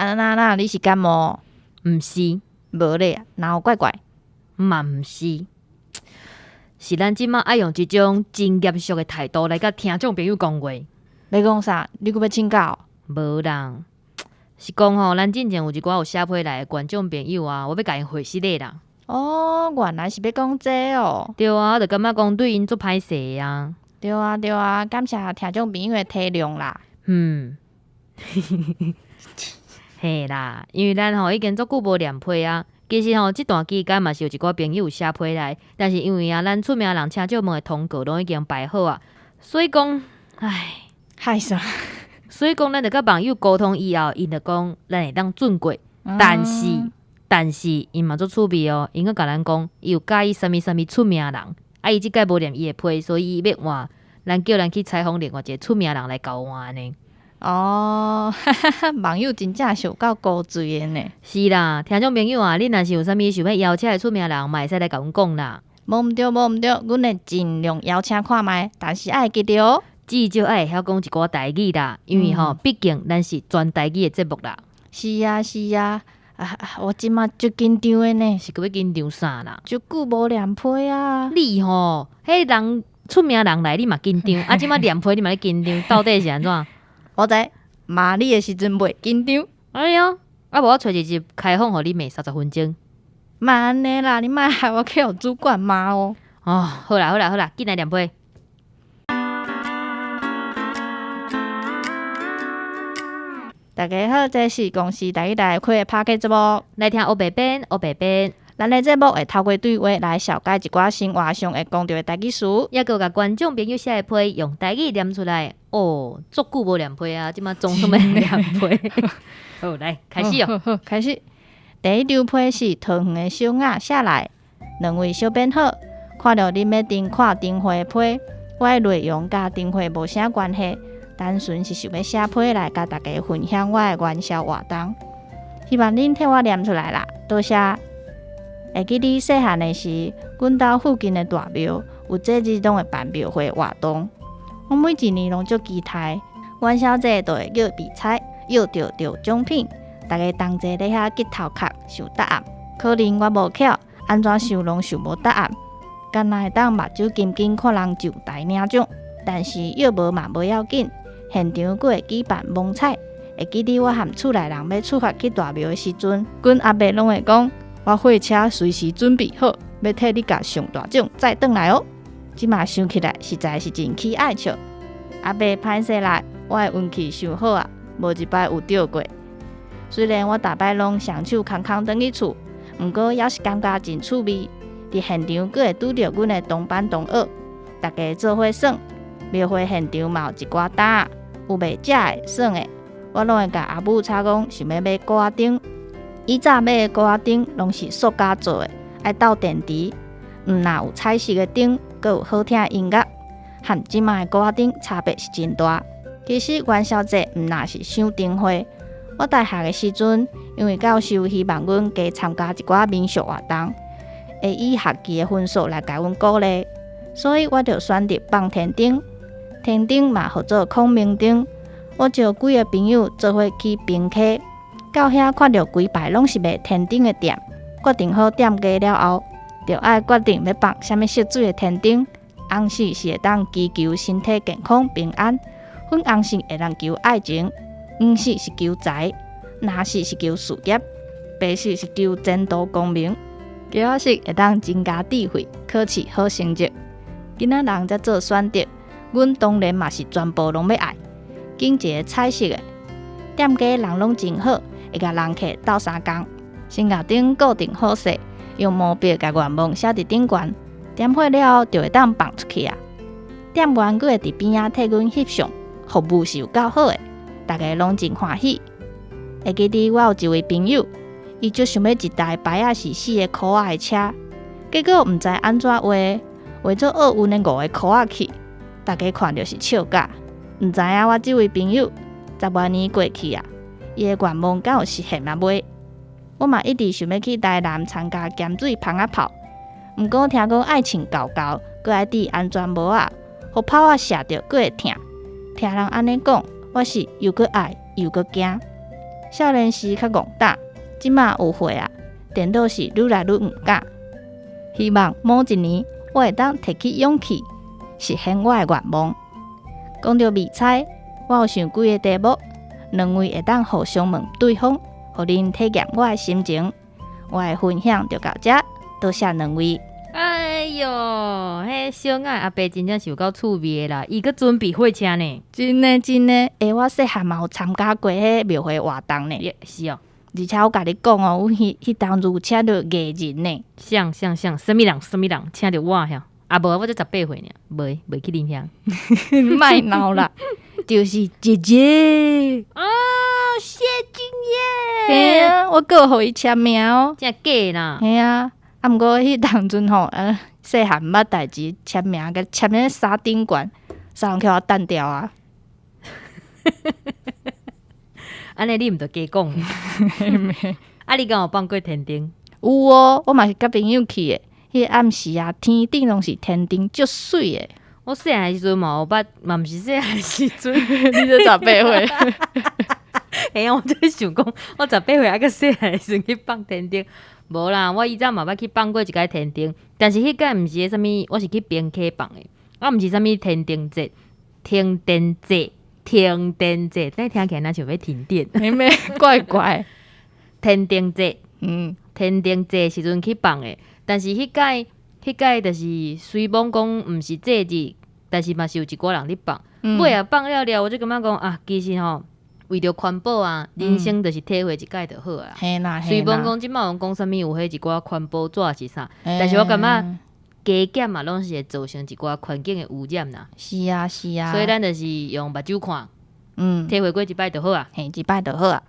那你是感冒？毋是，无咧，哪有怪怪？嘛毋是，是咱即马爱用即种真严肃的态度来甲听众朋友讲话。要讲啥？你佫要请教？无人，是讲吼，咱之前有一寡有写批来的观众朋友啊，我要甲因回失礼啦。哦，原来是要讲这哦。对啊，我就感觉讲对因足歹势啊。对啊，感谢听众朋友的体谅啦。嘿啦，因为咱吼已经足久无念批啊。其实吼，这段期间嘛是有一寡朋友写批来，但是因为啊，咱出名人请借问的通告拢已经排好啊，所以讲，害啥？所以讲咱着甲网友沟通以后，因着讲咱会当准过，但是因嘛足趣味哦，因个甲咱讲，伊有介意啥物出名人，伊即届无念伊的批，所以伊要换，咱叫咱去采访另外一个出名人来交换呢。哦，网友真正是有够高追的呢。是啦，听众朋友啊，恁若是有啥物想要邀请的出名人，嘛会使来甲阮讲啦。无毋对，阮会尽量邀请看觅，但是爱记得哦，至少爱会晓讲一寡台语啦，因为吼，毕竟咱是全台语的节目啦。是啊，我即马足紧张的呢，是个要紧张啥啦？足久无念批啊。你吼，迄人出名人来，你嘛紧张，啊，即马念批你嘛咧紧张，到底是安怎？我知骂你的时阵袂紧张。哎呀，啊无我找一集开放，互你骂30分钟。莫安尼啦，你莫害我去互主管骂哦。哦，好啦，紧来念批。大家好，这是公司台语台开的 Podcast 节目，来听黑白边。咱的节目会透过对话来小解一寡生活上会讲到的台语词，也佮甲观众朋友写的批用台语念出来。哦，足久无念批啊，即马总算要念批。好，来开始哦。好，开始。第一张批是桃园的小雅写来，两位小编好，看到恁要订看订货批，我的内容甲订货无啥关系，单纯是想要写批来甲大家分享我的元宵活动，希望恁替我念出来啦，多谢。会记你细汉的时，阮家附近的大庙有节日拢会办庙会活动，我每一年拢足期待。元宵节都会叫比赛，约着奖品，大家同齐咧遐吉头壳想答案。可能我无巧，安怎想拢想无答案，敢若会当目睭金金看人上台领奖，但是约无嘛无要紧，现场佫会举办蒙彩。会记得我和厝内人要出发去大庙的时阵，阮阿伯拢会讲。我火车随时准备好，要替你甲上大奖再转来哦。即马想起来实在是真气爱笑。阿伯歹势啦，我的运气伤好啊，无一摆有钓过。虽然我逐摆拢双手空空转去厝，毋过也是感觉真趣味。伫现场佫会拄着阮的同班同学，大家做伙耍。庙会现场嘛有一寡单，有卖食的、耍的，我拢会甲阿母吵讲想要买锅仔丁。以早买的锅仔丁拢是塑胶做的，爱斗电池，若有彩色的丁，佮有好听的音乐，和即卖的锅仔丁差别是真大。其实元宵节毋若是赏灯花，我大学的时阵，因为教授希望阮加参加一寡民俗活动，会以学期的分数来甲阮鼓励，所以我就选择放天灯。天灯嘛号做孔明灯，我招几个朋友做伙去平溪。到遐看到规排拢是卖天灯的店，决定好点价了后，就爱决定要放啥物色水的天灯。红色是会当祈求身体健康平安，粉红色会当求爱情，黄色是求财，蓝色是求事业，白色是求前途光明，橘色会当增加智慧，考试好成绩。今仔人才做选择，阮当然嘛是全部拢要爱。拣一个彩色的，店家人拢真好。会甲人客斗相共，先甲顶固定好势，用毛笔甲愿望写伫顶悬，点火了后就会当放出去啊。店员佫会伫边仔替阮翕相，服务是有够好诶，大家拢真欢喜。会记得我有一位朋友，伊就想要一台白啊是4个箍仔的车，结果毋知安怎画做奥运的5个箍仔去，大家看着是笑假。毋知影我即位朋友10多年过去啊。伊的愿望敢有实现啊？袂，我嘛一直想要去台南参加咸水蜂仔炮，毋过听讲爱穿厚厚，搁爱戴安全帽啊，互炮仔射着搁会疼。听人安尼讲，我是又搁爱又搁惊。少年时较戆胆，即马有岁啊，颠倒是愈来愈毋敢。希望某一年我会当摕起勇气，实现我的愿望。讲到迷彩，我有想几个题目，两位会当互相问对方，互恁体验我的心情。我的分享就到这，多谢两位。哎哟，迄小爱阿伯真正是有够趣味的啦，伊搁准备火车呢。真的，我细汉嘛有参加过迄庙会活动呢。是哦，而且我甲你讲哦，阮迄当入请着艺人呢。像，什么人，请着我遐。啊无，我才18岁呢，袂去啉遐。卖闹啦，就是姐姐啊，谢金嘿啊，我还有互伊签名哦。真假啦？嘿啊，啊毋过迄当阵吼，细汉毋捌代志，签名甲签咧沙顶悬，啥人叫我等掉啊？安尼你毋着加讲。啊，你敢有放过天顶？有哦，我嘛是甲朋友去的。迄暗时啊，天顶拢是天顶，足水的。我细汉时阵嘛有捌，嘛毋是细汉时阵，你都18岁？哎呀，我就是想讲，我18岁还个细汉时阵去放天顶，无啦，我以前嘛捌去放过一摆天顶，但是迄个毋是啥物，我是去边溪放的，我毋是啥物天顶节，停电节，但听起来若像要停电，妹怪怪。天顶节，天顶节时阵去放的。但是迄届就是虽讲毋是节日，但是嘛是有一寡人咧放。尾啊放了，我就感觉讲啊，其实吼为着环保啊，人生就是体会一届就好啊。嘿啦，虽讲即摆有讲啥物有迄一寡环保纸是啥，但是我感觉加减嘛，拢是会造成一寡环境的污染啦。是啊，所以咱就是用目睭看，体会过一摆就好啊。嘿，一摆就好啊。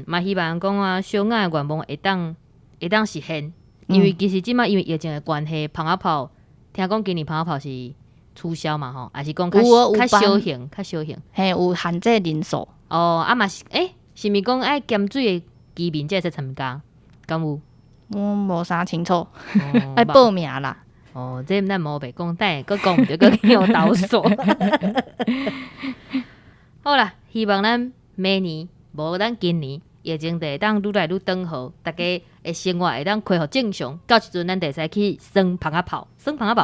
嘛希望讲啊，小爱的愿望会当实现。因为其实即摆因为疫情的关系，放仔炮听讲今年放仔炮是取消嘛吼，还是讲较小型。嘿，有限制人数。哦，啊嘛是，是毋是讲爱咸水的居民才会参加？敢有？我无啥清楚，爱报名啦。哦，这咱无白讲，等下佫讲毋着佫去互投诉。好啦，希望咱明年无咱今年。疫情就会当愈来愈长好，大家的生活会当恢复正常。到时阵咱就使去耍放仔炮，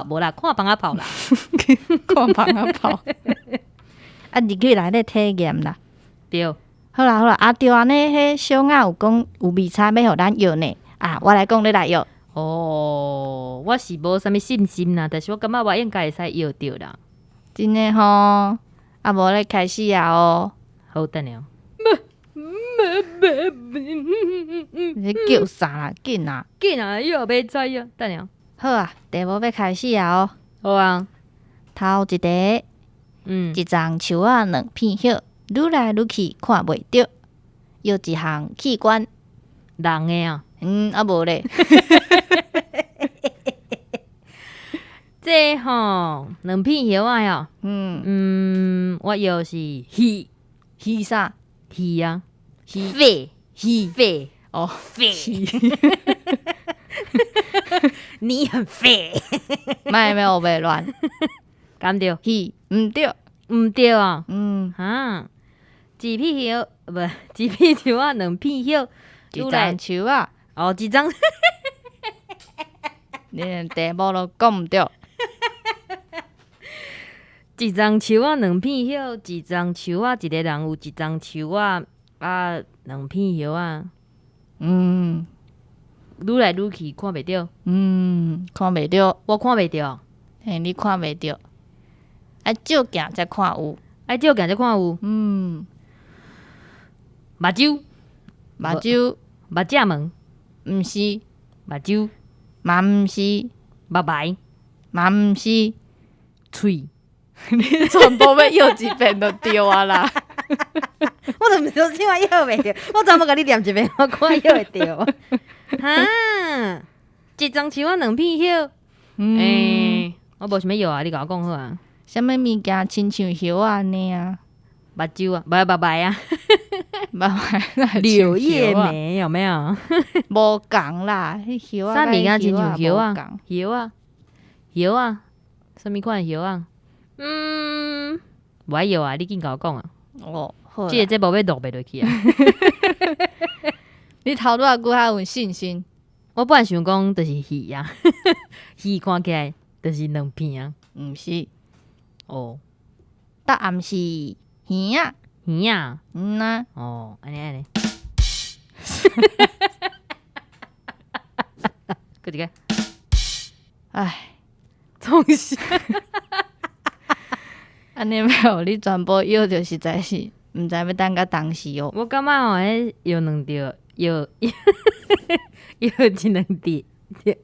无啦，看放仔炮啦，看放仔炮。啊，入去内底体验啦。对。好啦，啊对安尼，迄小雅有讲有迷彩要互咱约呢。啊，我来讲你来约。哦，我是无啥物信心啦，但是我感觉我应该会使约着啦。真诶吼，啊无咧开始啊哦。好，等下。你叫啥啦？紧啊！又要知啊！等下。好啊，题目要开始啊哦。好啊。头一题，一丛树仔两片叶，愈来愈去看袂着，有一项器官。人诶啊？啊无咧。这吼两片叶仔哦。我又是鱼啥？鱼啊。废哦，废，你很废，没有袂乱，敢对？毋对啊？一片叶不，一片树啊，两片叶，一丛树啊，哦，一丛，你连题目都讲毋对。一丛树啊，两片叶，一丛树啊，一个人有一丛树啊。两片叶啊，愈来愈去看袂着，看袂着，我看袂着，嘿，你看袂着，爱照镜才看有，目睭，目镜门，毋是，目睭，嘛毋是，目白，嘛毋是，喙，你全部要摇一遍就对啊啦。我都毋知怎啊摇袂着，我怎要甲你念一遍，我看摇会着。哈，一丛树啊，两片叶。我无想要摇啊，你甲我讲好啊。啥物物件亲像叶安尼啊？目睭啊，目白啊。目白柳叶眉有没有？无共啦，迄叶啊。啥物件亲像叶啊？叶啊，啥物款叶啊？无爱摇啊，你紧甲我讲啊。哦，好啦即个节目要录袂落去啊。你头拄仔久较有信心，我本来想讲就是鱼啊，鱼看起来就是两片啊。毋是，哦，答案是鱼啊，鱼啊，啊，哦，安尼，搁一个，唉，总是安尼要互你全部摇着，实在是毋知要等到当时哦。我感觉吼，迄摇两条，摇一两条，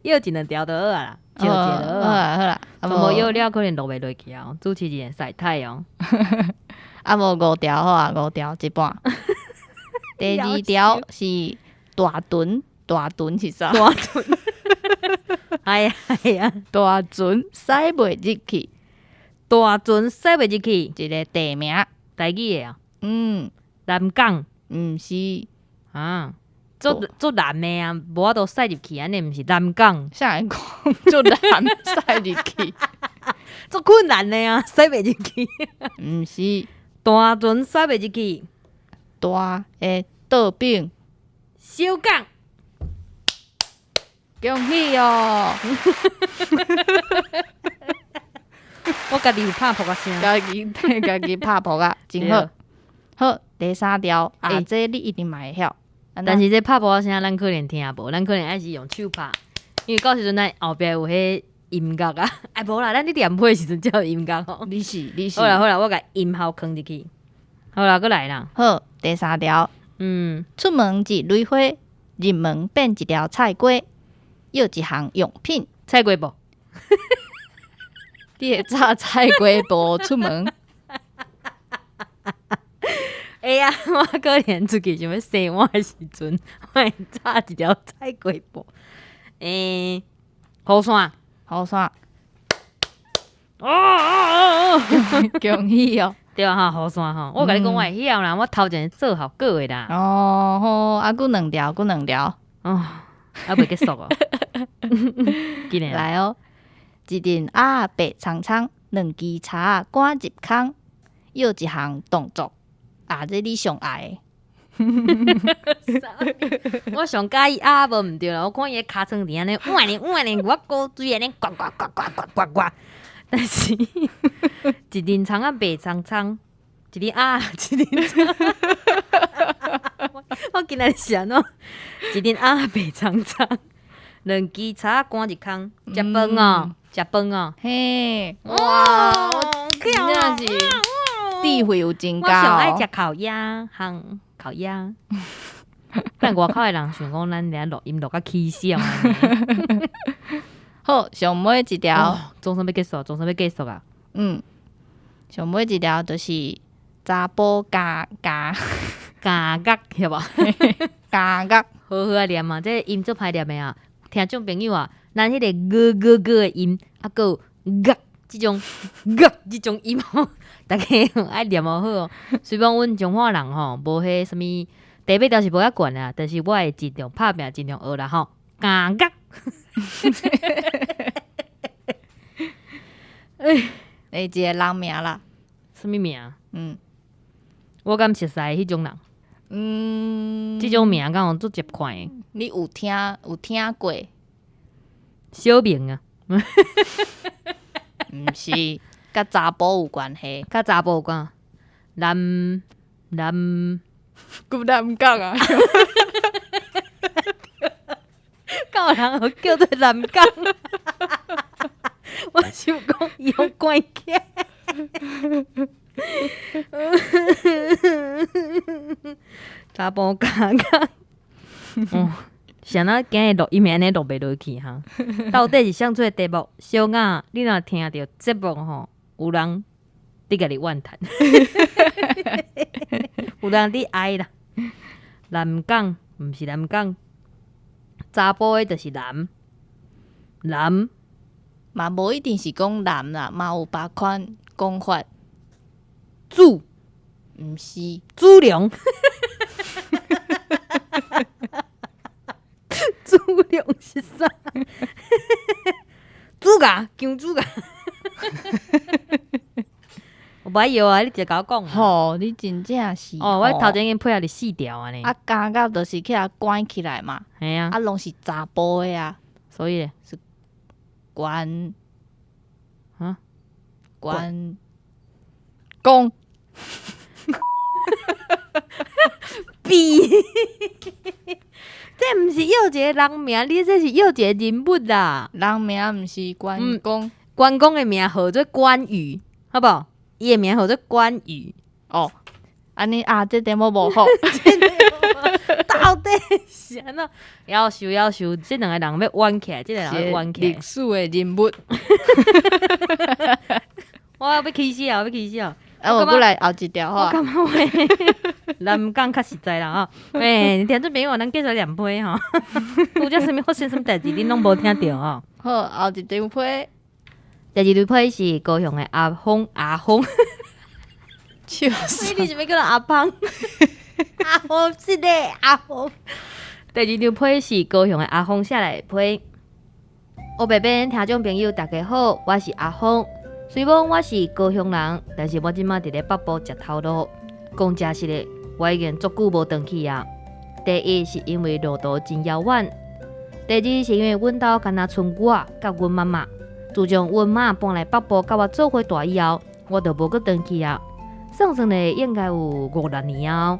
摇一两条就好啊啦，招一个就好啊。好啦，全部摇了可能录袂落去啊。主持人晒太阳，无五条好啊，五条一半。第二条是大船，大船是啥？大船，哎呀，大船驶袂入去，大船驶袂入去，一个地名。台语的啊，南港毋是，啊，做难的啊，无法度驶入去，安尼毋是南港，啥会讲就难驶入去？做困难的啊，驶袂入去。毋是大船驶袂入去，大诶倒柄，小港。恭喜哦！我家己有拍扑啊声，家己拍扑啊，真好。好，第三条啊，这你一定嘛会晓。但是这拍扑啊声咱可能听无，咱可能爱是用手拍，因为到时阵咱后壁有迄音乐啊，哎无啦，咱咧练配时阵才有音乐吼。你是。好啦，我甲音效放入去。好啦，搁来啦。好，第三条，出门一蕊花，入门变一条菜瓜，要一项用品。菜瓜布，你会炸菜瓜布出门？哎呀，我可能出去想要洗碗的时阵，我会炸一条菜瓜布。雨伞，雨伞，哦，恭喜哦！对啊哈，雨伞吼，我甲你讲我会晓啦，我头前做效果的啦。哦，好，啊，佫两条，哦，啊袂结束哦。今年来哦，一阵鸭白苍苍，两支叉赶入空，要一项动作，啊，这你上爱的。我上介意啊，无毋对啦。我看伊骹床伫安尼，碗咧，我高水安尼，呱呱呱呱呱呱呱。但是一阵葱啊白苍苍，一阵啊，一阵葱。我今仔是安怎？一阵啊白苍苍，两支叉赶入空，食饭哦，食饭哦。嘿，哇，真正是智慧有增我上加哦。爱食烤鸭，烤鸭。但外口的人想讲，咱俩录音录甲起笑安尼。好，上尾一条，总算要结束，啊！上尾一条就是查甫加加角，晓无？加角，好好啊念嘛，这音做歹念的啊！听众朋友啊，咱迄个的音，啊个即种音吼，大家爱念好好哦。虽然阮彰化人吼，无迄什物第八条是无遐悬啊，但是我会尽量拍拼，尽量学啦吼。加角。一个人名啦，什物名？我敢熟悉迄种人。即种名敢有足接款的。你有听过？小明啊，毋是，甲查甫有关系。甲查甫有关。男，骨男讲啊，敢有人会叫做南港？我想讲伊有关起。查甫加讲，谁那今日录音安尼录袂落去哈？到底是啥做题目？小雅，你若听着节目吼，有人伫甲你怨叹，有人伫爱啦。南港毋是南港，查甫的就是男，嘛无一定是讲男啦，嘛有别款讲法。主毋是，主良，主良是啥？姜主甲。我不爱摇啊，你直接甲我讲。吼，你真正是哦，我头前已经配合你4条啊呢。啊，加到就是去遐关起来嘛，系啊，啊，拢是查甫的啊，所以咧关啊关公逼，这毋是要一个人名，你这是要一个人物啦。人名毋是关公关公的名号做关羽，好不好？伊的名号做关羽。哦，安尼啊，这点我无好，到底是安怎？要求，这两个人要弯起来，这两个人要弯起来历。史的人物。我要起死啊！啊，我过来后一条我吼，感觉喂，咱毋讲较实在啦吼。诶，听众朋友，咱继续念批吼。有只啥物发生什么代志，恁拢无听到吼。好，后一张批，第二张批是高雄的阿峰，笑死你是要叫人阿芳？阿峰是的，阿峰。第二张批是高雄的阿峰写来的批。黑白边听众朋友大家好，我是阿峰。虽然我是高雄人，但是我即马伫咧北部食头路。讲真实的，我已经足久无回去啊。第一是因为路途真遥远，第二是因为阮兜敢若剩我甲阮妈妈。自从阮妈搬来北部甲我做伙大以后，我就无搁回去啊。算算咧，应该有5-6年啊。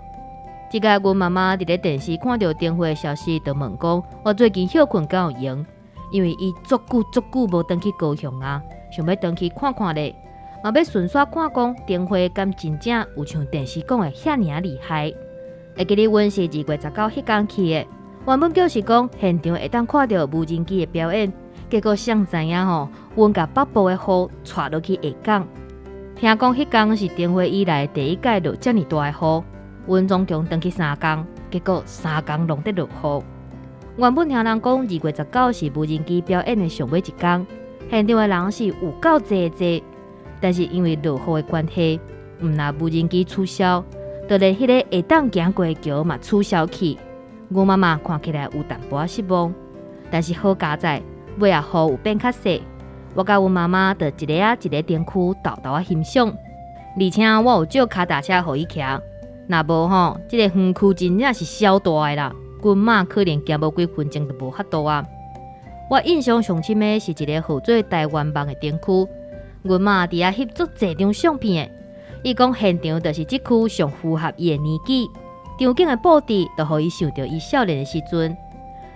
即个阮妈妈伫咧电视看到订婚的消息，就问讲我最近休困敢有闲，因为伊足久无回去高雄啊。想要回去看看咧，嘛要顺续看讲订婚敢真正有像电视讲的遐尔厉害。会记得阮是2月19迄天去的，原本就是讲现场会当看到无人机的表演，结果谁知影吼，阮甲北部的雨带落去下港。听讲迄天是订婚以来第一届落遮尔大的雨，阮总共回去3天，结果3天拢得落雨。原本听人讲2月19是无人机表演的上尾一天。现场的人是有够济，但是因为落雨的关系，毋若无人机取消，就连迄个会当行过的桥嘛取消去。阮妈妈看起来有淡薄失望，但是好佳在尾啊雨有变较细，我甲阮妈妈就一个一个灯区豆豆欣赏，而且我有借脚踏车互伊骑，若无吼，即个园区真正是小大的啦，阮妈可能行无几分钟就无法度啊。我印象上深的是一个号做台湾梦的灯区，阮妈伫遐翕足侪张相片的。伊讲现场就是即区上符合伊的年纪，场景的布置就互伊想到伊少年的时阵。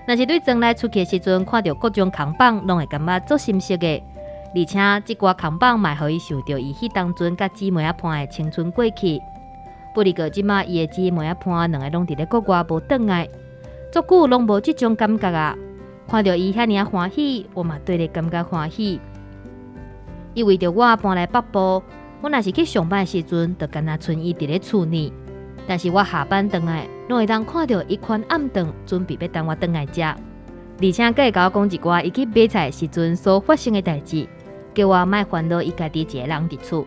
若是对庄内出去的时阵，看到各种空棒，拢会感觉足深色的。而且即寡空棒嘛，互伊想到伊迄当阵甲姊妹仔伴的青春过去。不离过即马伊的姊妹仔伴两个拢伫咧国外无转来，足久拢无即种感觉啊。看到伊遐尔欢喜，我嘛对咧感觉欢喜。伊为着我搬来北部，我若是去上班的时阵，就干那剩伊伫咧厝呢。但是我下班回来，拢会当看到伊款暗顿，准备要等我回来食。而且佮会甲我讲一寡伊去买菜的时阵所发生的代志，叫我莫烦恼伊家己一个人伫厝。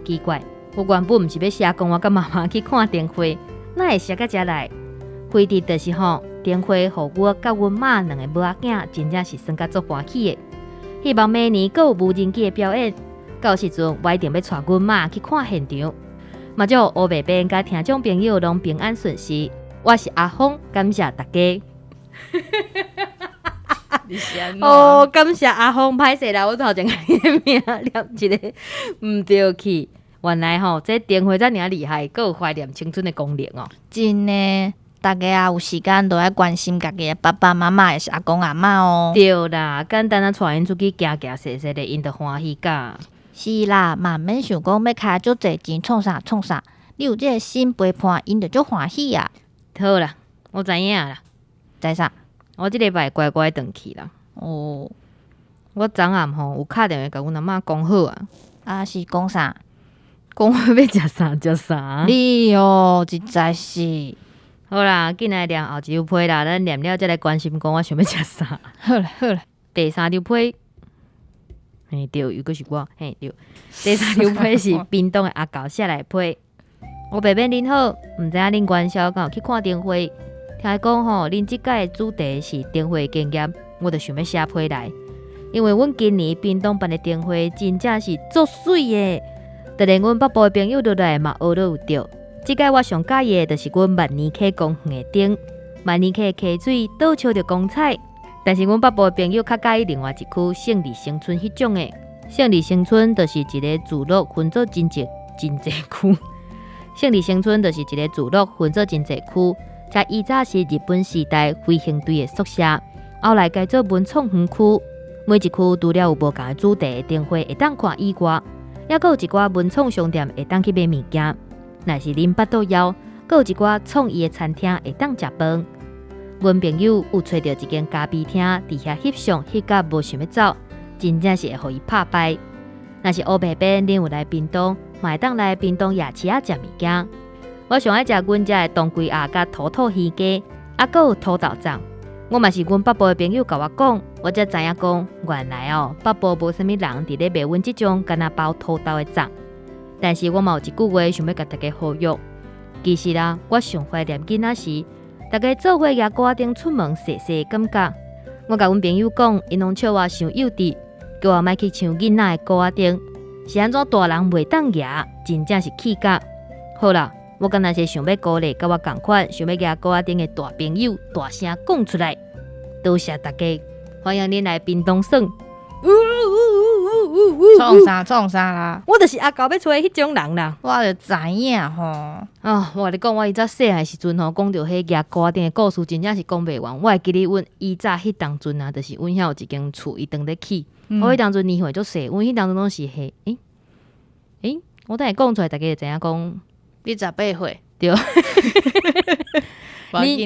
奇怪，我原本毋是要写讲我甲妈妈去看灯会，哪会写到遮来？规日就是吼。灯会，互我甲阮妈两个母仔囝真正是算甲足欢喜的。希望明年阁有无人机的表演，到时阵我一定要带阮妈去看现场。嘛祝黑白边甲听众朋友拢平安顺遂。我是阿峰，感谢大家。你是安怎？哦，感谢阿峰，歹势啦，我头前甲你的名念一个毋对去。原来吼，这灯会遮尔厉害，阁有怀念青春的功能哦。真的。大家啊，有时间都要关心家己的爸爸妈妈，还是阿公阿嬷哦。对啦，简单啊，带因出去行行踅踅的，因就欢喜噶。是啦，嘛免想讲要开足侪钱创啥。你有这个心陪伴，因就足欢喜啊。好啦，我知影啦。知啥？我即礼拜乖乖回去啦。哦，我昨暗吼有打电话甲阮阿嬷讲好啊。啊是讲啥？讲我要食啥？你哦，实在是。好啦，紧来念后一张批啦，咱念了再来关心讲我想要食啥。好啦，第3张批，嘿对，又搁是我，嘿对。第3张批是屏东的阿狗写来批。我白边恁好，毋知影恁元宵敢有去看灯会？听讲吼，恁即届的主题是灯会经验，我就想要写批来，因为阮今年屏东办的灯会真正是足水的。就连阮北部的朋友落来嘛学都有着。即届我上介意的就是阮万年溪公园的顶，万年溪的溪水倒笑着光彩。但是阮北部的朋友较介意另外一区胜利新村迄种的。胜利新村就是一个聚落分做真济区。胜利新村就是一个聚落分做真济区，这以早是日本时代飞行队的宿舍，后来改做文创园区。每一区除了有无同的主题灯会会当看以外，也有一寡文创商店会当去买物件。若是恁巴肚枵，还有一寡创意的餐厅会当食饭。阮朋友有找到一间咖啡厅，伫遐翕相翕甲无想要走，真正是会互伊拍败。若是乌白边恁有来屏东，嘛会当来屏东夜市仔食物件。我上爱食阮遮的冬龟鸭甲土土鱼鸡，还有土豆粽。我嘛是阮北部的朋友甲我讲，我才知影讲，原来北部无啥物人伫咧卖阮即种干那包土豆的粽。但是我嘛有一句话想要甲大家呼吁，其实我上怀念囡仔时，大家做伙举歌顶出门踅踅的感觉。我甲阮朋友讲，因拢笑我伤幼稚，叫我莫去抢囡仔的歌顶，是安怎大人袂当举，真正是气甲。好啦。我敢若是想要鼓励，甲我同款想要举歌顶的大朋友，大声讲出来。多谢大家，欢迎恁来屏东耍。创啥啦？我就是阿狗要出的迄种人啦。我就知影吼。我甲你讲，我以前细汉时阵吼，讲到迄举歌顶的故事，真正是讲袂完。我会记得阮以前迄当阵啊，就是阮遐有一间厝，伊当咧起。我迄当阵年岁足细，阮迄当阵拢是迄我等下讲出来，大家就知影讲。你18岁对，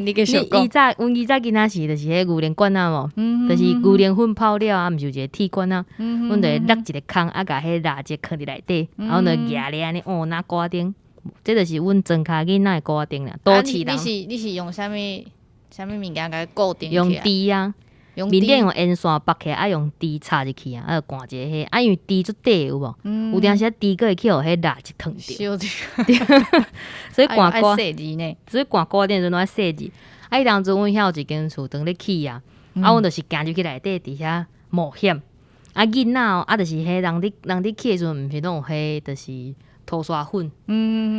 你继续讲。阮以前囡仔时，就是迄牛奶管啊无，就是牛奶粉泡了啊，毋是有一个铁管啊，阮就会落一个空，啊，甲迄蜡烛放伫内底，然后就举咧安尼，拿歌顶，这就是阮庄脚囡仔的歌顶啦。都市人，你是用啥物物件甲固定起来？用滴啊。面顶用烟线绑起来，啊用滴插入去啊，啊就寒一个迄，啊因为滴足底有无？有当时滴个会去互迄蜡烛烫着，所以寒歌，所以寒歌顶阵拢爱细字。啊，迄当阵阮遐有一间厝当咧起啊，啊阮就是行入去内底伫遐冒险。啊囡仔啊就是迄人伫起的时阵，毋是拢有迄就是涂刷粉，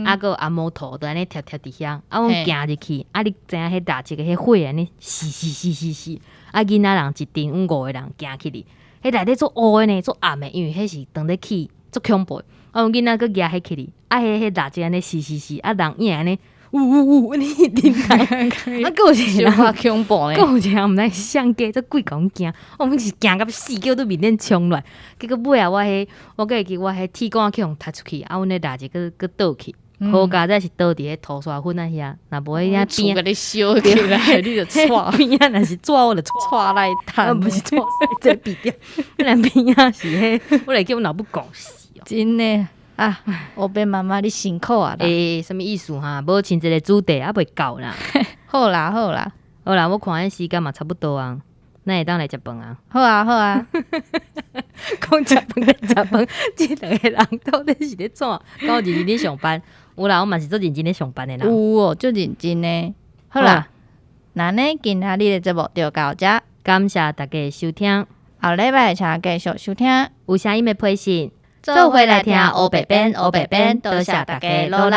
啊个阿毛涂，就安尼贴伫遐，啊阮行入去，啊你知影迄蜡烛个迄火安尼死。啊，囡仔人一阵，阮5个人行起哩，迄内底做乌的呢，做暗的，因为迄是当咧起，做恐怖。啊，阮囡仔佫举迄起哩，啊，迄蜡烛安尼死，啊，人影安尼，安尼顶台，啊，佫有一个人恐怖呢，佫有一个人毋知上架，做鬼讲惊，我们是惊到死，叫都面顶冲来，结果尾啊，我佫会记我迄铁管去互踢出去，啊，阮迄蜡烛佫倒去。好佳哉是倒伫迄涂刷粉啊遐，若无迄遐边，甲你烧起来，你就错边啊，若是抓我就错来摊，不是错在边边，那边啊是迄，我来叫阮老母讲死哦，真的啊，我变妈妈你辛苦啊啦，什么意思哈？无亲一个主题也袂够啦，好啦，我看迄时间嘛差不多啊，咱会当来食饭啊，好啊，讲食饭，即两个人到底是咧怎？到认真咧上班？有啦，我嘛是做认真咧上班的啦。有哦，做认真的。好啦，那呢，今仔日的节目就到这，感谢大家的收听。后礼拜请继续收听。有啥音的配信，做伙来听黑白边，多谢大家努力。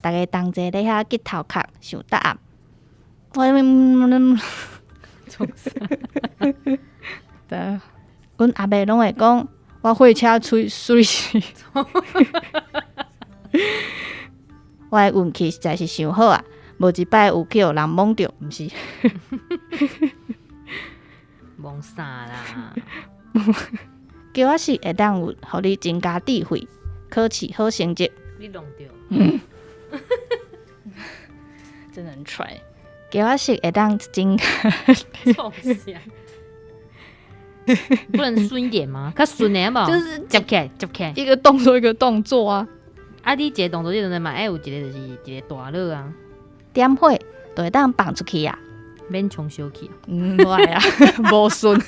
大家同齐咧遐吉头壳想答案。从啥？对，阮阿伯拢会讲，我火车吹水死。我的运气实在是伤好啊！无一摆有去互人摸着，毋是？摸啥啦？叫我是会当有，互你增加智慧，考试好成绩。你弄着？真的很帅。叫我是会当增加。不能顺一点吗？较顺的嘛，就是接起来，一个动作一个动作啊。啊，你一个动作，你阵嘛爱有一个就是一个大乐啊，点火就会当放出去啊，免冲烧去。无爱啊，无顺。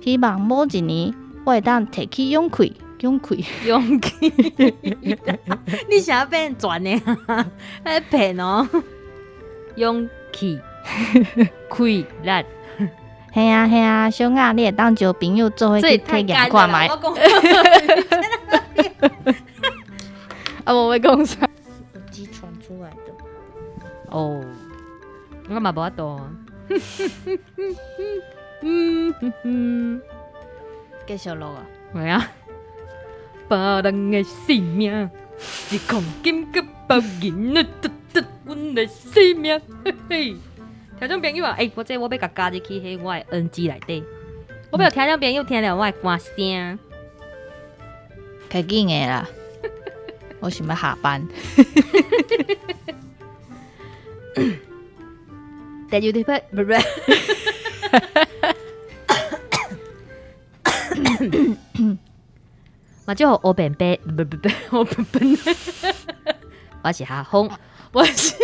希望某一年我会当摕起勇气，勇气，你想要变转呢？还骗哦！勇气，开力，嘿啊，小雅，你会当招朋友做伙去体验看卖。啊，我要讲啥？耳机传出来的。哦，我嘛无法度。继续录啊。系啊，别人的性命是黄金甲白银的，阮的性命。嘿嘿，听众朋友啊，我要甲加入去迄我的 NG 内底，我要听众朋友听了我的歌声。较紧的啦，我想要下班。但有啲不，我就我本杯，我是哈风，我是